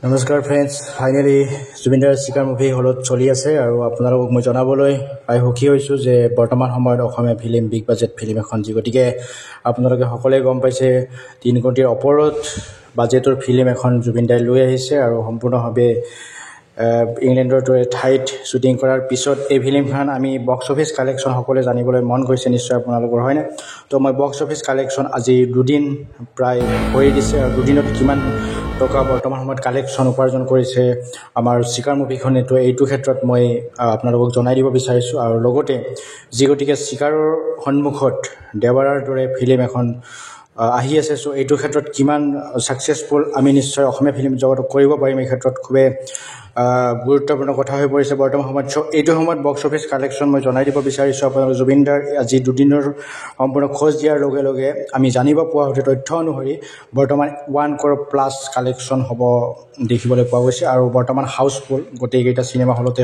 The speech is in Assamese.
নমস্কাৰ ফ্ৰেণ্ডছ, ফাইনেলি জুবিনদাৰ চিকাৰ মুভি হলত চলি আছে আৰু আপোনালোকক মই জনাবলৈ প্ৰায় সুখী হৈছোঁ যে বৰ্তমান সময়ত অসমীয়া ফিল্ম বিগ বাজেট ফিল্ম এখন, যি গতিকে আপোনালোকে সকলোৱে গম পাইছে 3 কোটিৰ ওপৰত বাজেটৰ ফিল্ম এখন জুবিনদাই লৈ আহিছে আৰু সম্পূৰ্ণভাৱে ইংলেণ্ডৰ দৰে ঠাইত শ্বুটিং কৰাৰ পিছত এই ফিল্মখন আমি বক্স অফিচ কালেকশ্যন সকলোৱে জানিবলৈ মন গৈছে নিশ্চয় আপোনালোকৰ, হয়নে? তো মই বক্স অফিচ কালেকশ্যন আজি দুদিন প্ৰায় হৈ দিছে আৰু দুদিনত কিমান টকা বৰ্তমান সময়ত কালেকশ্যন উপাৰ্জন কৰিছে আমাৰ চিকাৰ মুভিখনে, তো এইটো ক্ষেত্ৰত মই আপোনালোকক জনাই দিব বিচাৰিছোঁ। আৰু লগতে যি গতিকে চিকাৰৰ সন্মুখত দেৱাৰাৰ দৰে ফিল্ম এখন আহি আছে, চ' এইটো ক্ষেত্ৰত কিমান ছাকচেছফুল আমি নিশ্চয় অসমীয়া ফিল্ম জগতক কৰিব পাৰিম, এই ক্ষেত্ৰত খুবেই গুৰুত্বপূৰ্ণ কথা হৈ পৰিছে বৰ্তমান সময়ত। চ' এইটো সময়ত বক্স অফিচ কালেকশ্যন মই জনাই দিব বিচাৰিছোঁ আপোনালোক। জুবিনদাৰ আজি দুদিনৰ সম্পূৰ্ণ খোজ দিয়াৰ লগে লগে আমি জানিব পোৱা হৈছে তথ্য অনুসৰি বৰ্তমান 1 crore প্লাছ কালেকশ্যন হ'ব দেখিবলৈ পোৱা গৈছে আৰু বৰ্তমান হাউচফুল গোটেইকেইটা চিনেমা হলতে